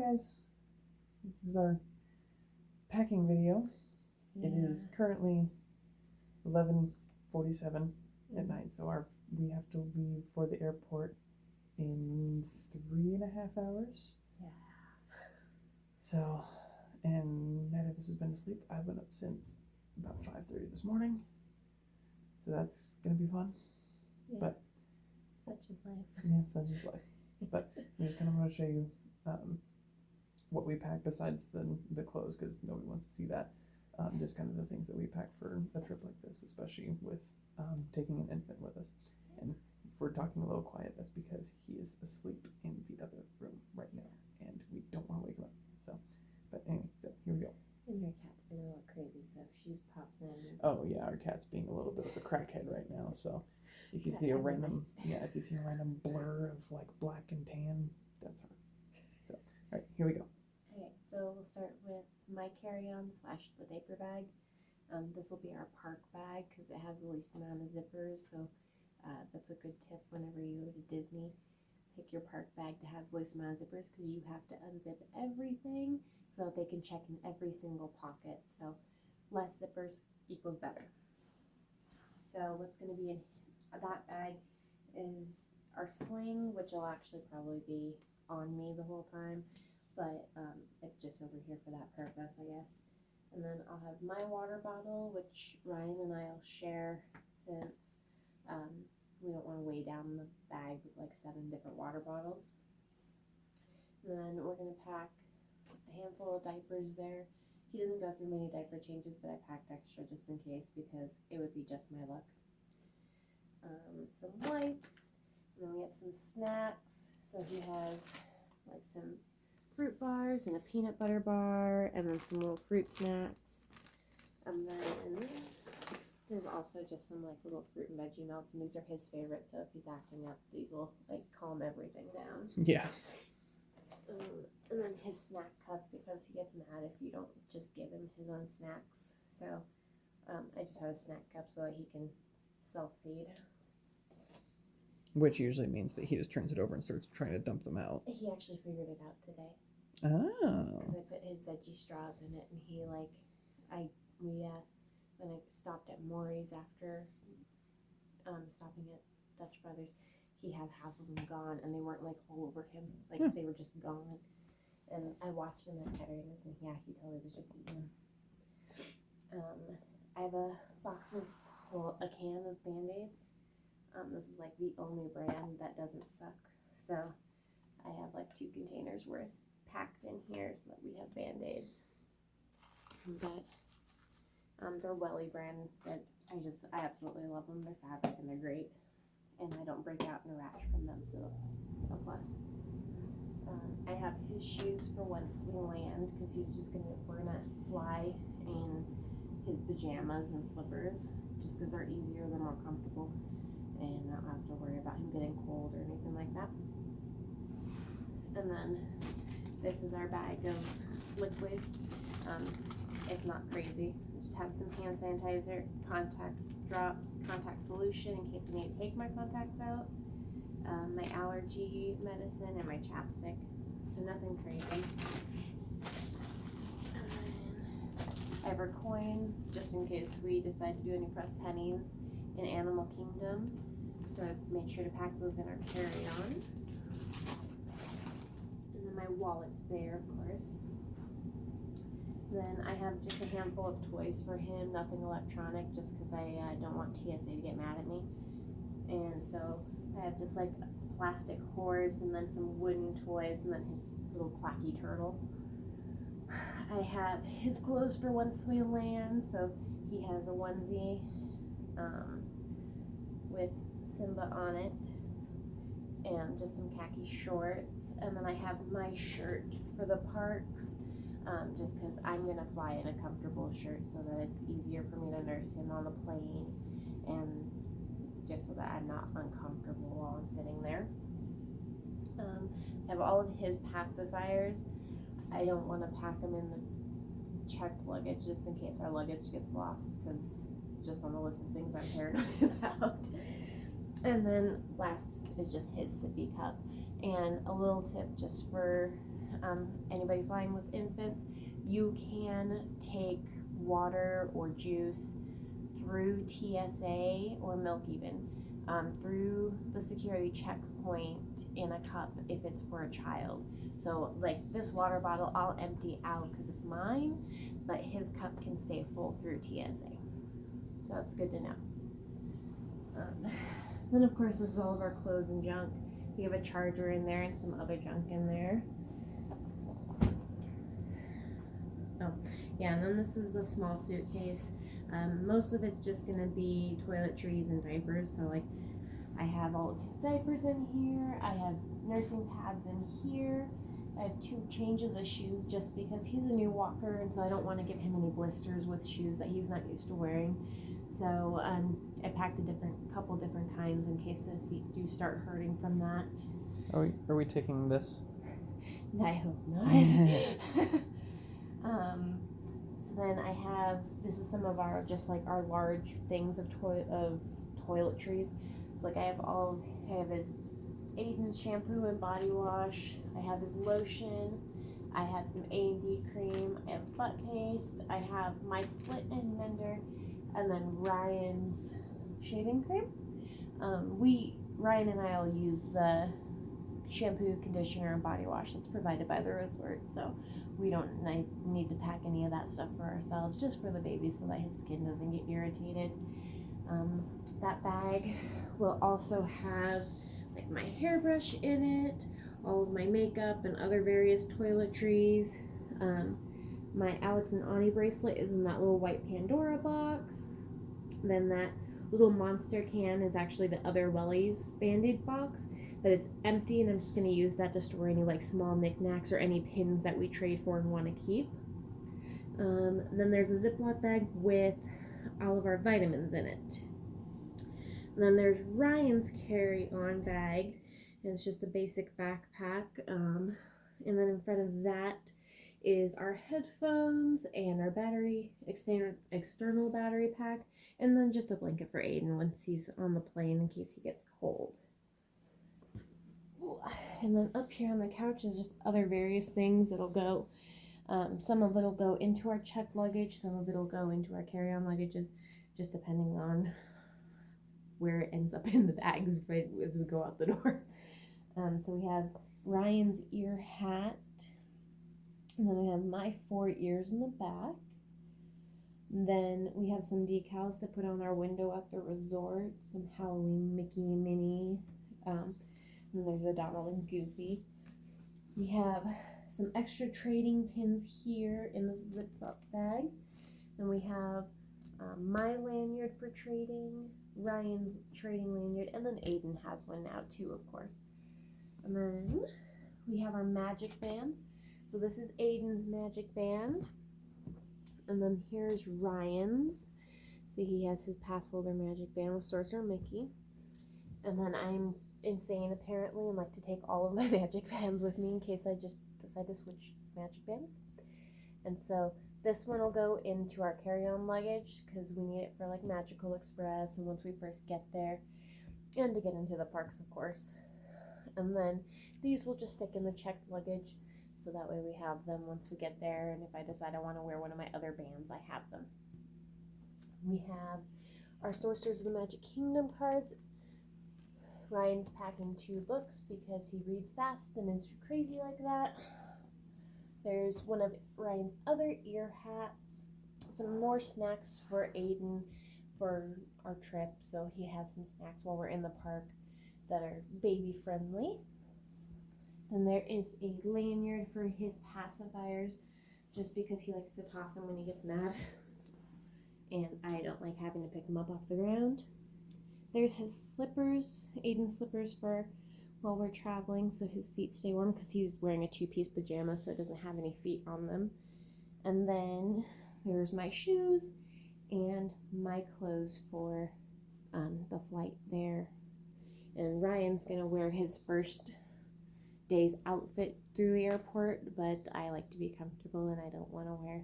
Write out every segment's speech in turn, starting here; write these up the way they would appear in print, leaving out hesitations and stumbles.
guys, this is our packing video. Yeah. It is currently 11:47 at night, so we have to leave for the airport in 3.5 hours. Yeah. So, and neither of us has been asleep. I've been up since about 5:30 this morning, so that's gonna be fun. Yeah. But such is life. Yeah, such is life. But I'm just kind of going to show you what we pack besides the clothes, because nobody wants to see that. Just kind of the things that we pack for a trip like this, especially with taking an infant with us. And if we're talking a little quiet, that's because he is asleep in the other room right now, and we don't want to wake him up. So, but anyway, so here we go. And your cat's been a little crazy, so if she pops in. Oh yeah, our cat's being a little bit of a crackhead right now, so if you see a random blur of like black and tan, that's her. So, all right, here we go. Okay, so we'll start with my carry-on / the diaper bag. This will be our park bag because it has the least amount of zippers, so that's a good tip whenever you go to Disney. Pick your park bag to have the least amount of zippers because you have to unzip everything so that they can check in every single pocket. So less zippers equals better. So what's going to be in that bag is our sling, which will actually probably be on me the whole time, but it's just over here for that purpose, I guess. And then I'll have my water bottle, which Ryan and I will share since we don't want to weigh down the bag with like 7 different water bottles. And then we're going to pack a handful of diapers there. He doesn't go through many diaper changes, but I packed extra just in case because it would be just my luck. Some wipes, and then we have some snacks. So he has like some fruit bars and a peanut butter bar, and then some little fruit snacks. And then there's also just some like little fruit and veggie melts, and these are his favorites. So if he's acting up, these will like calm everything down. Yeah. And then his snack cup, because he gets mad if you don't just give him his own snacks. So I just have a snack cup so that he can self-feed. Which usually means that he just turns it over and starts trying to dump them out. He actually figured it out today. Oh. Because I put his veggie straws in it, and he when I stopped at Maury's after stopping at Dutch Brothers, he had half of them gone, and they weren't like all over him, they were just gone. And I watched him at Veterans, and yeah, he totally was just eating them. I have a can of Band-Aids. This is like the only brand that doesn't suck, so I have like 2 containers worth packed in here so that we have Band-Aids. But they're Welly brand, but I absolutely love them. They're fabric and they're great, and I don't break out in a rash from them, so it's a plus. I have his shoes for once we land because we're gonna fly in his pajamas and slippers just because they're easier, they're more comfortable, and I don't have to worry about him getting cold or anything like that. And then this is our bag of liquids. It's not crazy. I just have some hand sanitizer, contact drops, contact solution in case I need to take my contacts out, my allergy medicine, and my chapstick. So nothing crazy. I have our coins just in case we decide to do any pressed pennies in Animal Kingdom. So I made sure to pack those in our carry-on. And then my wallet's there, of course. Then I have just a handful of toys for him, nothing electronic, just because I don't want TSA to get mad at me. And so I have just like a plastic horse, and then some wooden toys, and then his little clacky turtle. I have his clothes for once we land, so he has a onesie with Simba on it, and just some khaki shorts, and then I have my shirt for the parks, just because I'm going to fly in a comfortable shirt so that it's easier for me to nurse him on the plane, and just so that I'm not uncomfortable while I'm sitting there. I have all of his pacifiers. I don't want to pack them in the checked luggage just in case our luggage gets lost, because it's just on the list of things I'm paranoid about. And then last is just his sippy cup, And a little tip just for anybody flying with infants, you can take water or juice through TSA or milk even through the security checkpoint in a cup if it's for a child. So like this water bottle I'll empty out because it's mine, but his cup can stay full through TSA. So that's good to know. Then of course this is all of our clothes and junk. We have a charger in there and some other junk in there. Oh, yeah, and then this is the small suitcase. Most of it's just gonna be toiletries and diapers. So like I have all of his diapers in here. I have nursing pads in here. I have 2 changes of shoes just because he's a new walker, and so I don't want to give him any blisters with shoes that he's not used to wearing. So I packed a couple different kinds in case his feet do start hurting from that. Are we taking this? I hope not. So then I have, this is some of our, just like our large things of toiletries. So like I have his Aiden's shampoo and body wash. I have his lotion. I have some A&D cream. I have butt paste. I have my split end mender, and then Ryan's shaving cream. Ryan and I will use the shampoo, conditioner, and body wash that's provided by the resort, so we don't need to pack any of that stuff for ourselves, just for the baby so that his skin doesn't get irritated. That bag will also have like my hairbrush in it, all of my makeup and other various toiletries. My Alex and Ani bracelet is in that little white Pandora box. Then that little monster can is actually the other Wellies Band-Aid box, but it's empty, and I'm just going to use that to store any like small knickknacks or any pins that we trade for and want to keep. Then there's a Ziploc bag with all of our vitamins in it. And then there's Ryan's carry-on bag, and it's just a basic backpack. And then in front of that is our headphones and our external battery pack, and then just a blanket for Aiden once he's on the plane in case he gets cold. And then up here on the couch is just other various things that'll go. Some of it'll go into our checked luggage, some of it'll go into our carry-on luggages, just depending on where it ends up in the bags right as we go out the door. So we have Ryan's ear hat, and then we have my 4 ears in the back. And then we have some decals to put on our window at the resort, some Halloween Mickey, Minnie, and there's a Donald and Goofy. We have some extra trading pins here in this Ziploc bag. Then we have my lanyard for trading, Ryan's trading lanyard, and then Aiden has one now too, of course. And then we have our magic bands. So this is Aiden's magic band. And then here's Ryan's. So he has his pass holder magic band with Sorcerer Mickey. And then I'm insane apparently and like to take all of my magic bands with me in case I just decide to switch magic bands. And so this one will go into our carry-on luggage because we need it for like Magical Express and once we first get there, and to get into the parks of course. And then these will just stick in the checked luggage, so that way we have them once we get there, and if I decide I want to wear one of my other bands, I have them. We have our Sorcerers of the Magic Kingdom cards. Ryan's packing 2 books because he reads fast and is crazy like that. There's one of Ryan's other ear hats, some more snacks for Aiden for our trip, so he has some snacks while we're in the park that are baby friendly. And there is a lanyard for his pacifiers, just because he likes to toss them when he gets mad. And I don't like having to pick him up off the ground. There's his slippers, Aiden's slippers for while we're traveling so his feet stay warm, because he's wearing a 2-piece pajama so it doesn't have any feet on them. And then there's my shoes and my clothes for the flight there. And Ryan's gonna wear his first day's outfit through the airport, but I like to be comfortable and I don't want to wear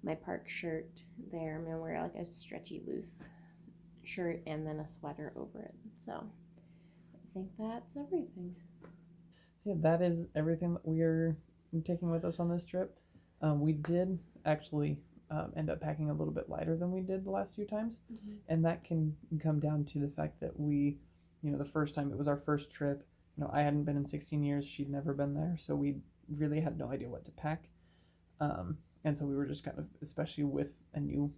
my park shirt there. I'm gonna wear like a stretchy loose shirt and then a sweater over it. So I think that's everything. So yeah, that is everything that we are taking with us on this trip. We did actually end up packing a little bit lighter than we did the last few times, and that can come down to the fact that we, the first time it was our first trip. I hadn't been in 16 years; she'd never been there, so we really had no idea what to pack. And so we were just kind of, especially with a new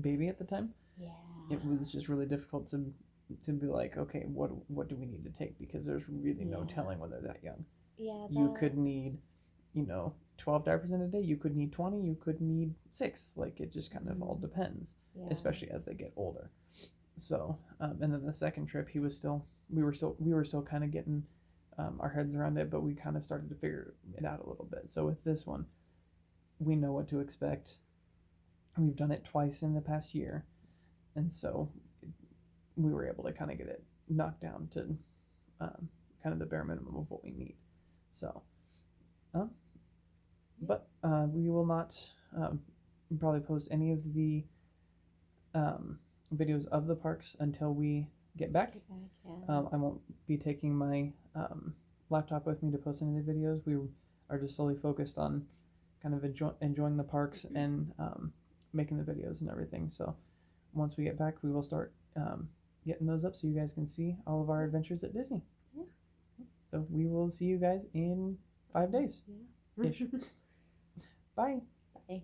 baby at the time, Yeah. it was just really difficult to be like, okay, what do we need to take, because there's really no Yeah. telling when they're that young. Yeah. You could need, 12 diapers in a day. You could need 20. You could need 6. Like, it just kind of all depends, Yeah. especially as they get older. So, and then the second trip, we were still kind of getting our heads around it, but we kind of started to figure it out a little bit. So with this one, we know what to expect. We've done it twice in the past year, and so we were able to kind of get it knocked down to kind of the bare minimum of what we need. So, but we will not probably post any of the videos of the parks until we get back. Yeah. I won't be taking my laptop with me to post any of the videos. We are just solely focused on kind of enjoying the parks and making the videos and everything. So once we get back, we will start getting those up so you guys can see all of our adventures at Disney. Yeah. So we will see you guys in 5 days. Yeah. Ish. Bye. Bye.